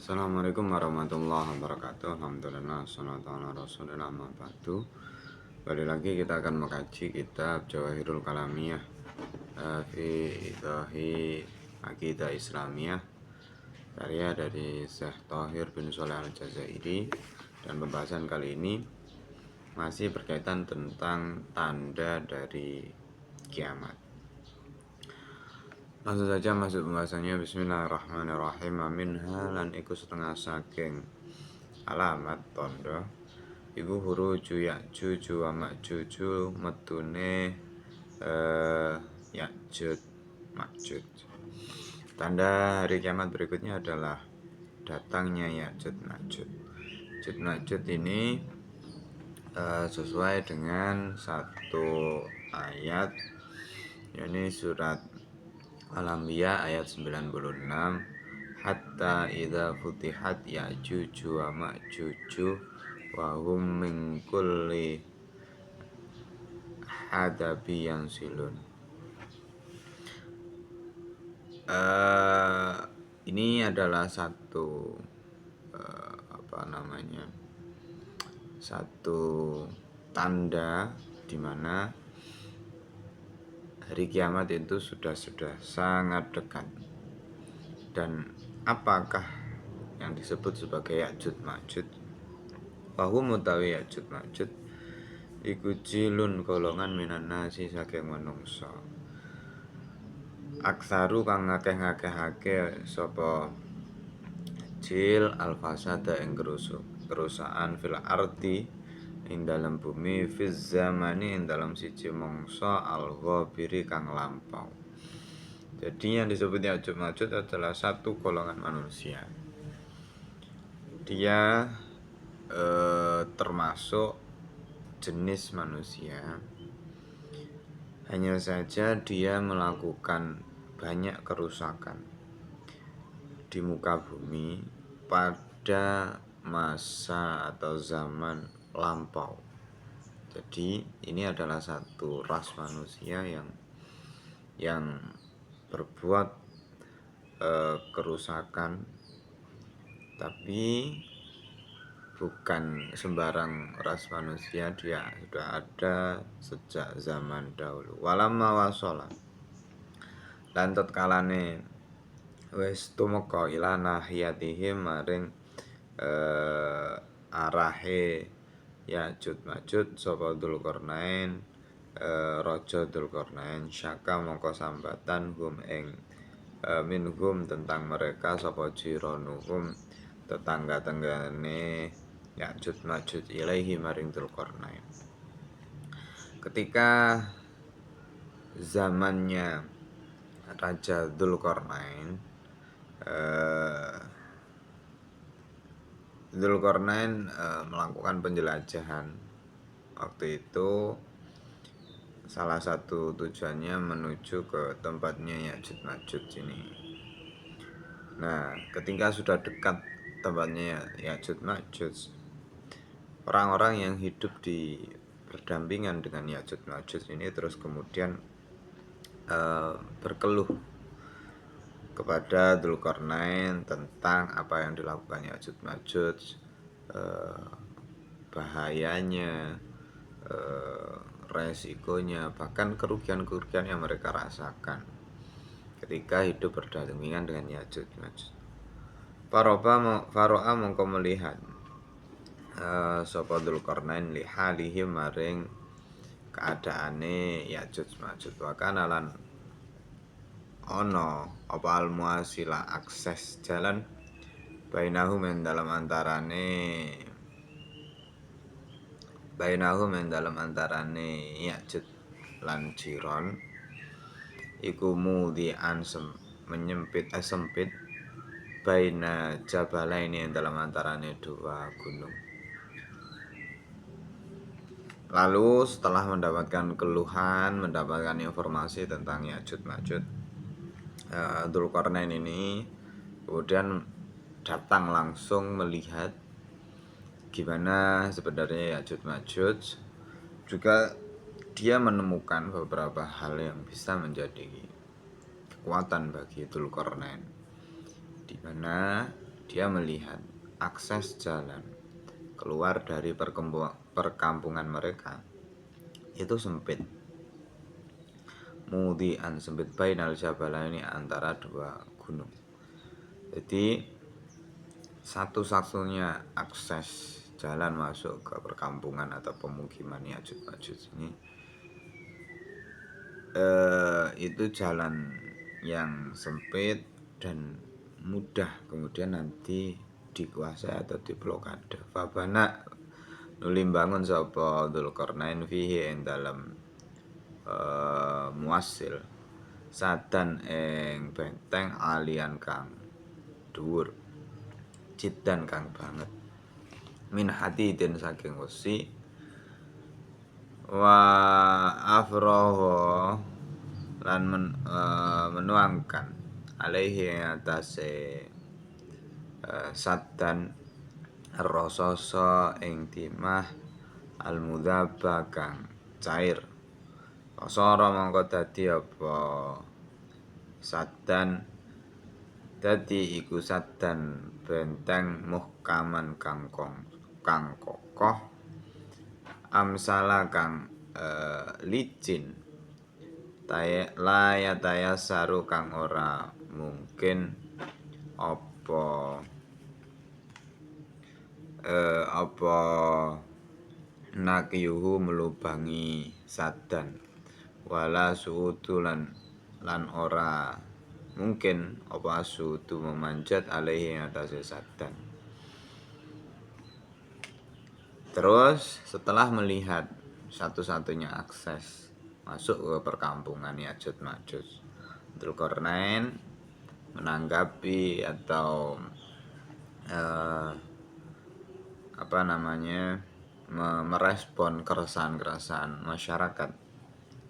Assalamualaikum warahmatullahi wabarakatuh. Alhamdulillah, salatu ala rasulillah, amma ba'du. Balik lagi kita akan mengkaji kitab Jawahirul Kalamiyah fi Idahi Aqidah Islamiyah, karya dari Syekh Thahir bin Sholeh Al-Jazairi. Dan pembahasan kali ini masih berkaitan tentang tanda dari kiamat. Langsung saja masuk pembahasannya. Bismillahirrahmanirrahim. Minha lan iku setengah saking alamat tondo iku huruju Ya'juj wa Ma'juj, metune Ya'juj Ma'juj. Tanda hari kiamat berikutnya adalah datangnya Ya'juj Ma'juj. Ya'juj Ma'juj ini sesuai dengan satu ayat, yakni surat Al-Anbiya ayat 96, hatta idza futihat Ya'juj wa Ma'juj wa hum min kulli hadabi yansilun. Ini adalah satu satu tanda di mana hari kiamat itu sudah sangat dekat. Dan apakah yang disebut sebagai Ya'juj Ma'juj? Bahwa mutawi Ya'juj Ma'juj iku jilun golongan minan nasi saking manungsa, aksaru kang ngakeh-ngakehake sapa jil alfasada ing kerusakan fil ardi ing dalam bumi, fiz zamani ing dalam siji mangsa al-ghabiri kang lampau. Jadi yang disebut Ya'juj Ma'juj adalah satu golongan manusia. Dia termasuk jenis manusia, hanya saja dia melakukan banyak kerusakan di muka bumi pada masa atau zaman lampau. Jadi ini adalah satu ras manusia yang berbuat kerusakan, tapi bukan sembarang ras manusia, dia sudah ada sejak zaman dahulu. Walamma wasala lan tatkalane wis tumeka ila nahiyatihim maring arahe Ya'juj Ma'juj sapa Dzulqarnain, raja Dzulqarnain, syaka mongko sambatan hum ing minhum tentang mereka sapa jiranuhum tetangga-tanggane Ya'juj Ma'juj ilaihi maring Dzulqarnain. Ketika zamannya Raja Dzulqarnain, melakukan penjelajahan. Waktu itu salah satu tujuannya menuju ke tempatnya Ya'juj Ma'juj ini. Nah, ketika sudah dekat tempatnya Ya'juj Ma'juj, orang-orang yang hidup di berdampingan dengan Ya'juj Ma'juj ini terus kemudian berkeluh kepada Dzulqarnain tentang apa yang dilakukan Ya'juj Ma'juj, bahayanya, resikonya, bahkan kerugian-kerugian yang mereka rasakan ketika hidup berdampingan dengan Ya'juj Ma'juj. Faro'a mongko melihat sapa Dzulqarnain lihalihi maring keadaane Ya'juj Ma'juj, wa kana lan ono apa al-muasila akses jalan bainahum yang dalam antarane Ya'juj lan Jiron iku mudhi'an menyempit sempit baina jabalaini yang dalam antarane dua gunung. Lalu setelah mendapatkan keluhan, mendapatkan informasi tentang Ya'juj Ma'juj, Dzulqarnain ini kemudian datang langsung melihat gimana sebenarnya Ya'juj Ma'juj. Juga dia menemukan beberapa hal yang bisa menjadi kekuatan bagi Dzulqarnain, di mana dia melihat akses jalan keluar dari perkampungan mereka itu sempit. Mudian sempit bainal jabalaini antara dua gunung. Jadi satu-satunya akses jalan masuk ke perkampungan atau pemukiman Ya'juj Ma'juj ini itu jalan yang sempit dan mudah kemudian nanti dikuasai atau diblokade. Fabana nuli bangun sapa Dzulqarnain fihi ing dalam muasil sadan ing benteng alian kang dhuwur jidan kang banget min hadidin saking wesi wa afroho lan menuangkan alaihi atase sadan rasoso ing timah almudzaba kang cair kasara mongko dadi apa sadan dadi iku sadan benteng muhkaman kang kokoh amsala kang licin taya saru kang ora mungkin apa nakyuhu melubangi sadan wala suutu lan ora mungkin apa suutu memanjat alaihi atase sadan. Terus setelah melihat satu-satunya akses masuk ke perkampungan Ya'juj Ma'juj, Dzulqarnain menanggapi atau merespon keresahan masyarakat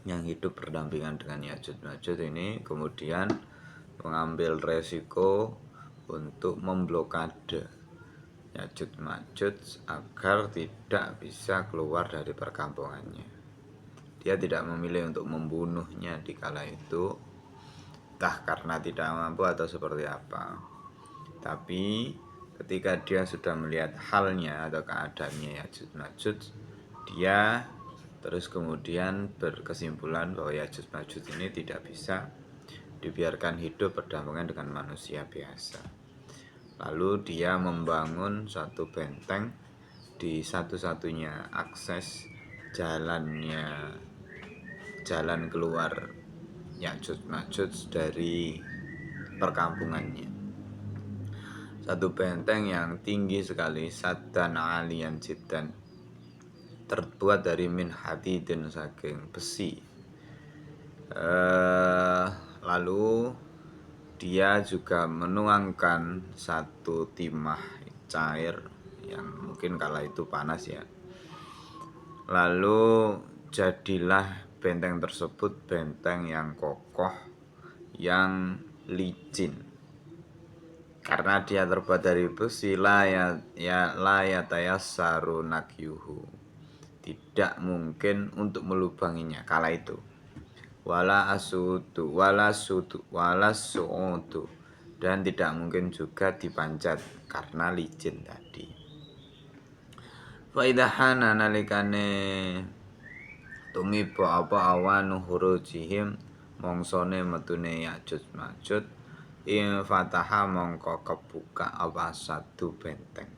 yang hidup berdampingan dengan Ya'juj Ma'juj ini, kemudian mengambil resiko untuk memblokade Ya'juj Ma'juj agar tidak bisa keluar dari perkampungannya. Dia tidak memilih untuk membunuhnya di kala itu, entah karena tidak mampu atau seperti apa. Tapi ketika dia sudah melihat halnya atau keadaannya Ya'juj Ma'juj, dia terus kemudian berkesimpulan bahwa Ya'juj Ma'juj ini tidak bisa dibiarkan hidup berdampingan dengan manusia biasa. Lalu dia membangun satu benteng di satu-satunya akses jalan keluar Ya'juj Ma'juj dari perkampungannya. Satu benteng yang tinggi sekali, sadan alian jidan, terbuat dari min hadidin saking besi. Lalu dia juga menuangkan satu timah cair yang mungkin kala itu panas ya. Lalu jadilah benteng tersebut benteng yang kokoh, yang licin. Karena dia terbuat dari besi, layatayassaru nakyuhu, tidak mungkin untuk melubanginya kala itu. Wala su'udu, dan tidak mungkin juga dipanjat karena licin tadi. Fa idhana nalikane tumiba apa awanu hurujihim mongsone metune Ya'juj Ma'juj, fataha mongko kebuka apa satu benteng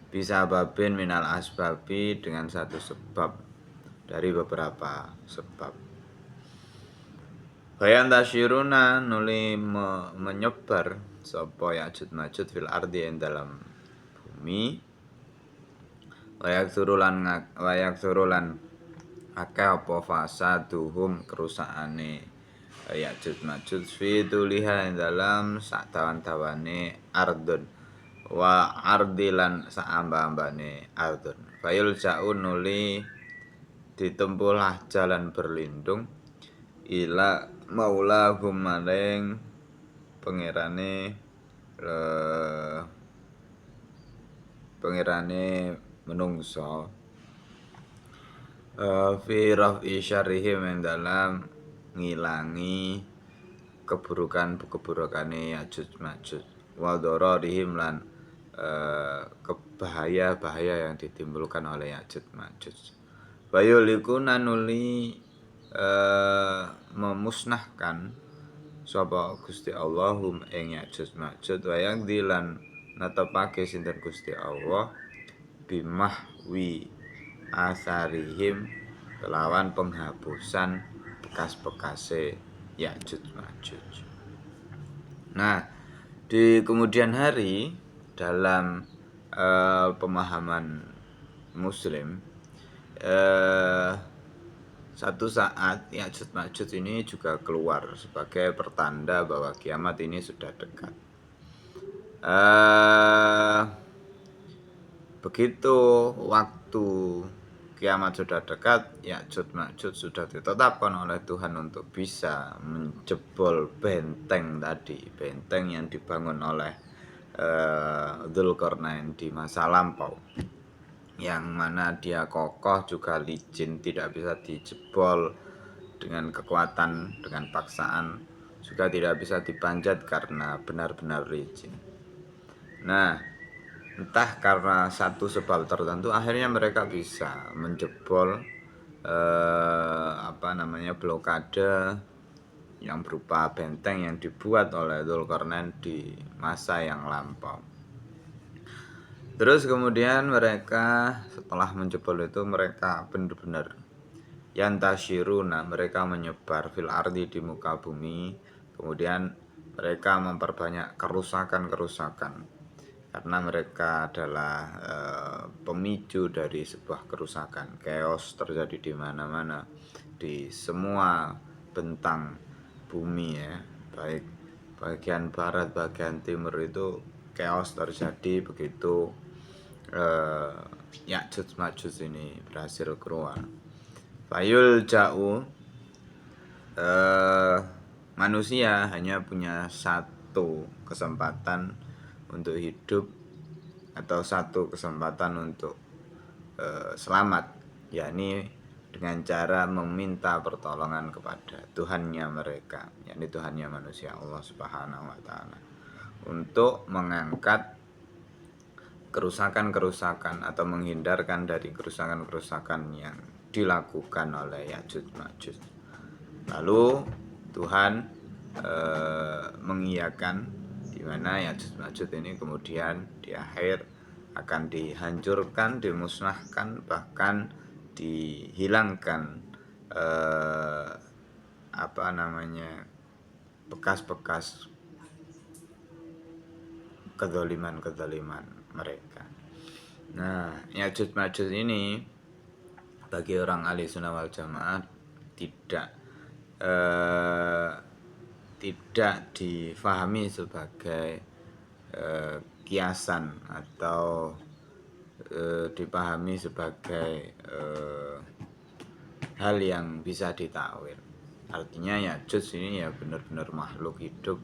bisa babin minal asbabi, dengan satu sebab dari beberapa sebab. Bayan tasyiruna nuli menyebar sapa Ya'juj Ma'juj fil ardi yang dalam bumi, wayak surulan akeh apa fasaduhum kerusakane Ya'juj Ma'juj fi tuliha ing dalam sak dawan-dawane ardun wa ardilan sak amba-ambane ardun. Fayul ja'un nuli ditempuhlah jalan berlindung ila maulahum maring pangerane menungso fi raf'i syarrihim ing dalam ngilangi keburukane Ya'juj Ma'juj. wa dararihim lan bahaya yang ditimbulkan oleh Ya'juj Ma'juj. Bayuliku nanuli memusnahkan sapa Gusti Allahum ing Ya'juj Ma'juj wa dilan netepake sinten Gusti Allah bimahwi asarihim kelawan penghapusan bekas-bekase Ya'juj Ma'juj. Nah, di kemudian hari dalam pemahaman Muslim, satu saat Ya'juj Ma'juj ini juga keluar sebagai pertanda bahwa kiamat ini sudah dekat. Begitu waktu kiamat sudah dekat, Ya'juj Ma'juj sudah ditetapkan oleh Tuhan untuk bisa menjebol benteng tadi, benteng yang dibangun oleh Dzulkarnain di masa lampau, yang mana dia kokoh juga licin, tidak bisa dijebol dengan kekuatan, dengan paksaan, juga tidak bisa dipanjat karena benar-benar licin. Nah, entah karena satu sebab tertentu akhirnya mereka bisa menjebol blokade yang berupa benteng yang dibuat oleh Dzulkarnain di masa yang lampau. Terus kemudian mereka setelah menjebol itu mereka benar-benar yantashiruna, mereka menyebar fil ardi di muka bumi. Kemudian mereka memperbanyak kerusakan karena mereka adalah pemicu dari sebuah kerusakan. Chaos terjadi di mana-mana, di semua bentang bumi ya, baik bagian barat, bagian timur itu chaos terjadi begitu Ya'juj Ma'juj ini berhasil keluar. Fayul ja'u, manusia hanya punya satu kesempatan untuk hidup atau satu kesempatan untuk selamat, yakni dengan cara meminta pertolongan kepada Tuhannya mereka, yakni Tuhannya manusia, Allah Subhanahu wa taala, untuk mengangkat kerusakan atau menghindarkan dari kerusakan yang dilakukan oleh Ya'juj Ma'juj. Lalu Tuhan mengiyakan di mana Ya'juj Ma'juj ini kemudian di akhir akan dihancurkan, dimusnahkan, bahkan dihilangkan bekas-bekas kezaliman mereka. Nah, Ya'juj Ma'juj ini bagi orang ahli sunnah wal jamaah tidak difahami sebagai kiasan atau dipahami sebagai hal yang bisa ditakwil. Artinya Ya'juj ini ya benar-benar makhluk hidup,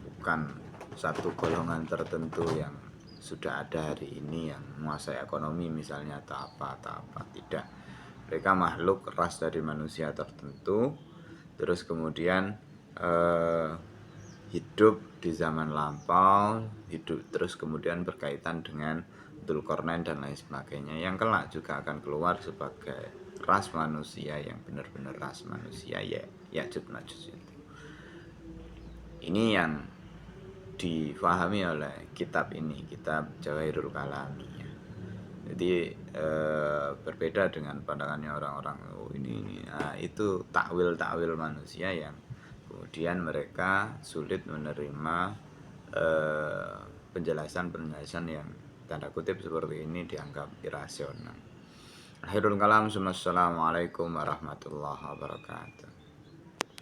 bukan satu golongan tertentu yang sudah ada hari ini yang menguasai ekonomi misalnya atau apa, tidak. Mereka makhluk ras dari manusia tertentu, terus kemudian hidup di zaman lampau, hidup terus kemudian berkaitan dengan Dzulkarnain dan lain sebagainya, yang kelak juga akan keluar sebagai ras manusia yang benar-benar ras manusia, ya Ya'juj Ma'juj itu. Ini yang difahami oleh kitab ini, kitab Jawahirul Kalami ya. Jadi berbeda dengan pandangannya orang-orang ini. Nah, itu takwil manusia yang kemudian mereka sulit menerima penjelasan yang tanda kutip seperti ini, dianggap irasional. Akhirul kalam, assalamualaikum warahmatullahi wabarakatuh.